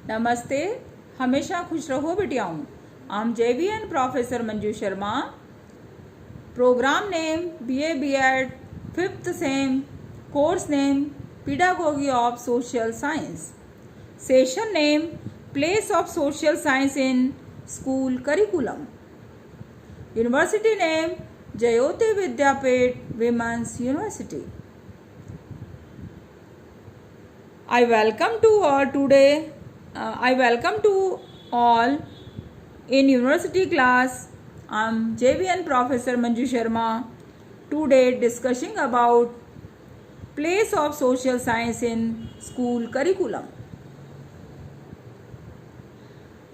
नमस्ते, हमेशा खुश रहो बेटियाओं। I'm JVN Professor Manju Sharma. Program name BA B.Ed 5th Sem. Course name Pedagogy of Social Science. Session name Place of Social Science in School Curriculum. University name Jayoti Vidyapit Women's University. I welcome to all today. I welcome to all in university class. I'm JVN Professor Manju Sharma. Today discussing about place of social science in school curriculum.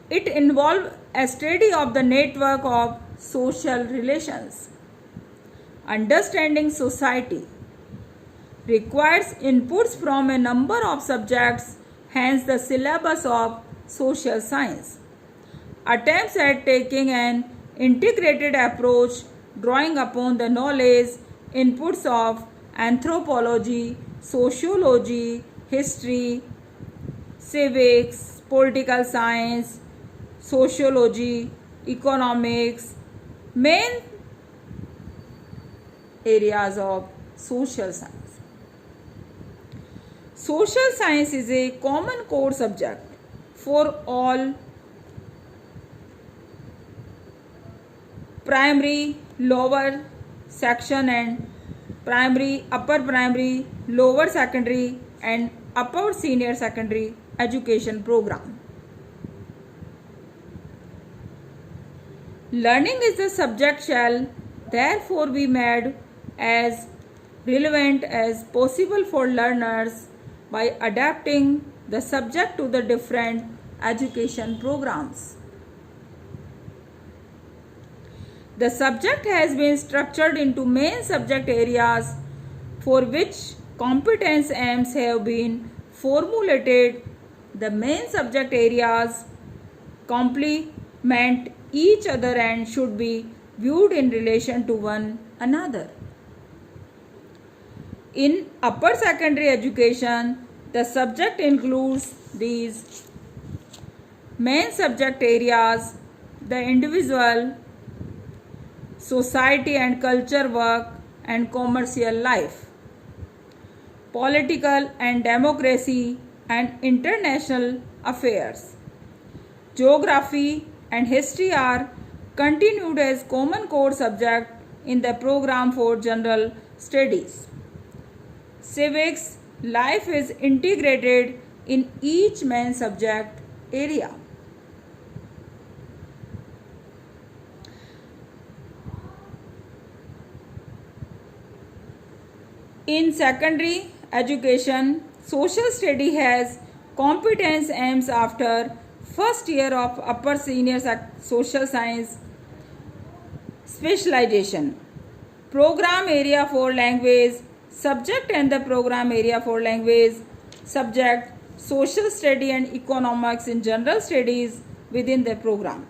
It involves a study of the network of social relations. Understanding society requires inputs from a number of subjects, hence the syllabus of social science. Attempts at taking an integrated approach, drawing upon the knowledge inputs of anthropology, sociology, history, civics, political science, sociology, economics, main areas of social science. Social science is a common core subject for all primary, lower section and primary, upper primary, lower secondary and upper senior secondary education program. Learning is the subject shall therefore be made as relevant as possible for learners by adapting the subject to the different education programs. The subject has been structured into main subject areas for which competence aims have been formulated. The main subject areas complement each other and should be viewed in relation to one another. In upper secondary education, the subject includes these main subject areas: the individual, society and culture work and commercial life, political and democracy and international affairs. Geography and history are continued as common core subject in the program for general studies. Civics life is integrated in each main subject area. In secondary education, social study has competence aims after first year of upper senior social science specialization. Program area for language subject and the program area for language subject, social study and economics in general studies within the program.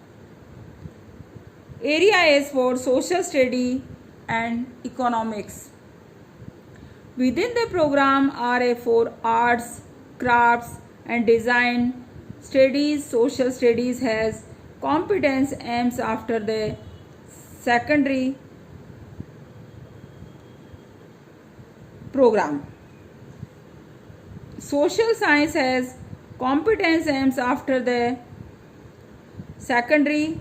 Area is for social study and economics. Within the program are for arts, crafts and design studies. Social studies has competence aims after the secondary program. Social science has competence aims after the secondary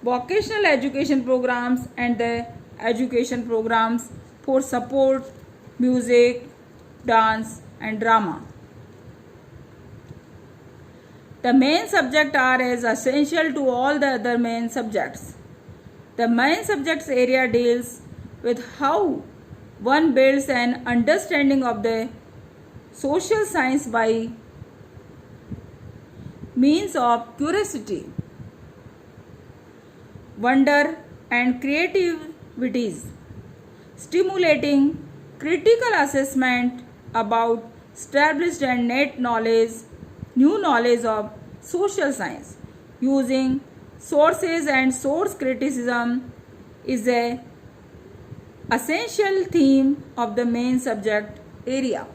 vocational education programs and the education programs for support, music, dance and drama. The main subjects are as essential to all the other main subjects. The main subjects area deals with how one builds an understanding of the social science by means of curiosity, wonder and creativities, stimulating critical assessment about established and new knowledge of social science. Using sources and source criticism is a essential theme of the main subject area.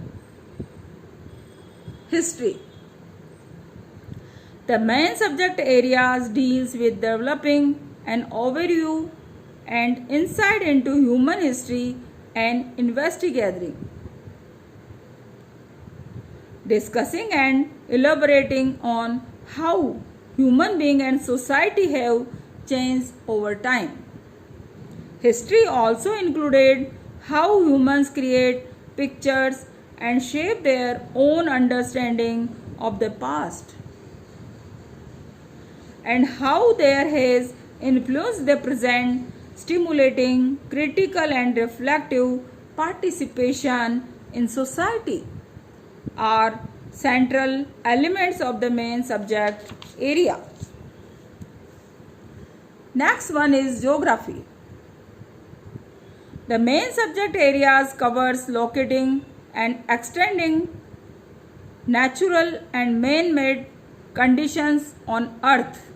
History. The main subject areas deals with developing an overview and insight into human history and investigating, discussing and elaborating on how human being and society have changed over time. History also included how humans create pictures and shape their own understanding of the past, and how there has influenced the present, stimulating critical and reflective participation in society are central elements of the main subject area. Next one is geography. The main subject areas covers locating and extending natural and man-made conditions on earth,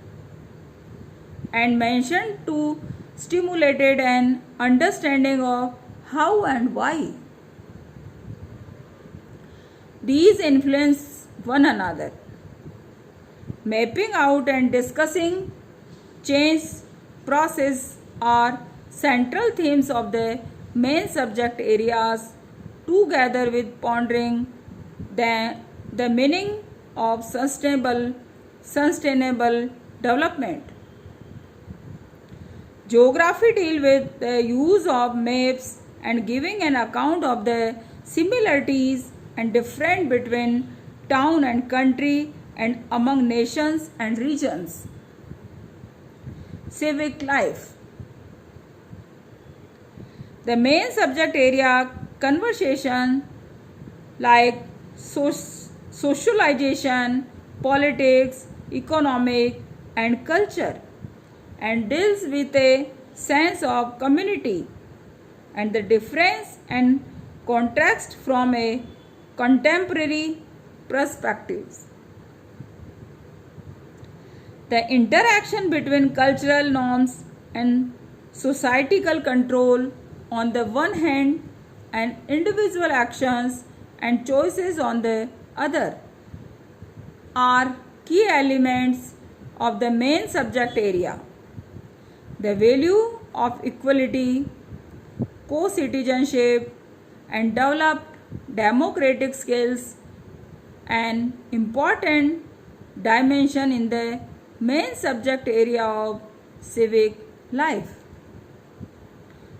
and mentioned to stimulated an understanding of how and why these influence one another. Mapping out and discussing change process are central themes of the main subject areas, together with pondering the meaning of sustainable development. Geography deals with the use of maps and giving an account of the similarities and difference between town and country and among nations and regions. Civic life. The main subject area conversation like socialization, politics, economic and culture, and deals with a sense of community and the difference and contrast from a contemporary perspective. The interaction between cultural norms and societal control on the one hand and individual actions and choices on the other are key elements of the main subject area. The value of equality, co-citizenship and developed democratic skills an important dimension in the main subject area of civic life.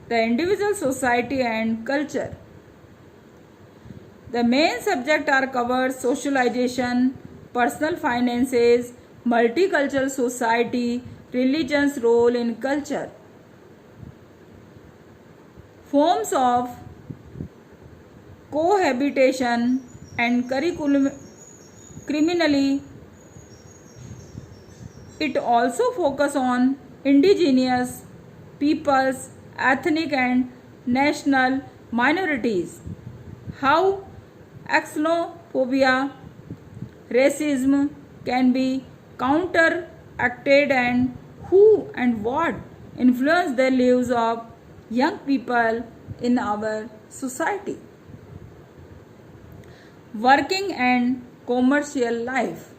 The individual, society and culture. The main subject are covered socialization, personal finances, multicultural society, religion's role in culture, forms of cohabitation and criminally. It also focus on indigenous peoples, ethnic and national minorities, how xenophobia, racism can be counteracted, and who and what influence the lives of young people in our society. Working and commercial life.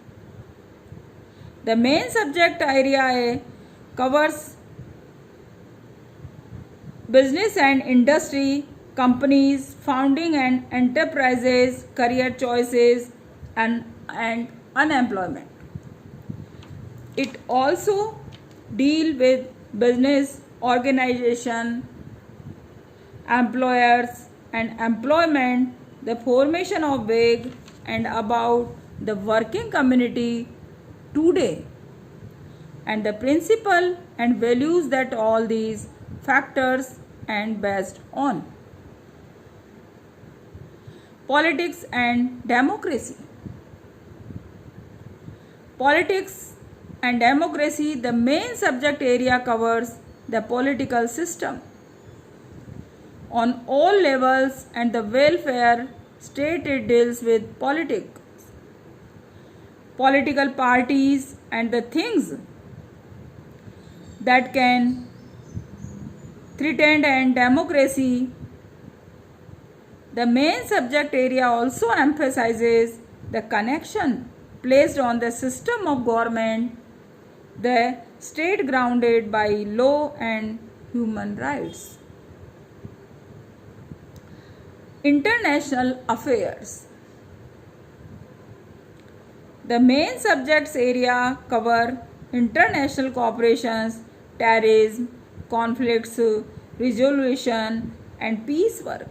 The main subject area covers business and industry, companies, founding and enterprises, career choices and unemployment. It also deals with business organization, employers and employment, the formation of wage and about the working community today, and the principle and values that all these factors and based on. Politics and democracy. Politics and democracy, the main subject area covers the political system on all levels and the welfare state. It deals with politics, political parties and the things that can threaten and democracy. The main subject area also emphasizes the connection placed on the system of government, the state grounded by law and human rights. International affairs. The main subjects area cover international cooperations, terrorism, conflicts, resolution, and peace work.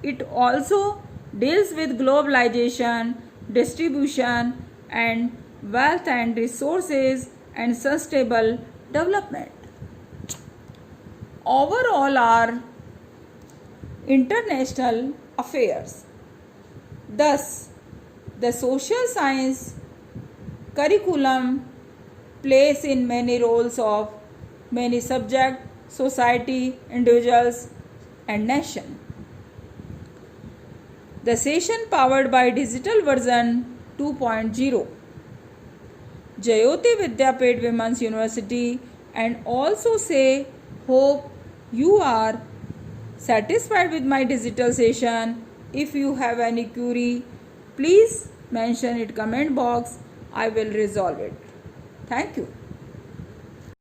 It also deals with globalization, distribution, and wealth and resources, and sustainable development. Overall are international affairs. Thus, the social science curriculum plays in many roles of many subjects, society, individuals, and nation. The session powered by digital version 2.0, Jayoti Vidyapeeth Women's University, and also say hope you are satisfied with my digital session. If you have any query, please mention it comment box. I will resolve it. Thank you.